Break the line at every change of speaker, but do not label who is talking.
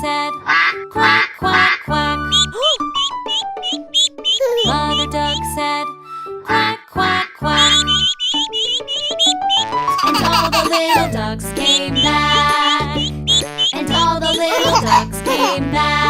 said, quack, quack, quack. Mother duck said, quack, quack, quack. And all the little ducks came back. And all the little ducks came back.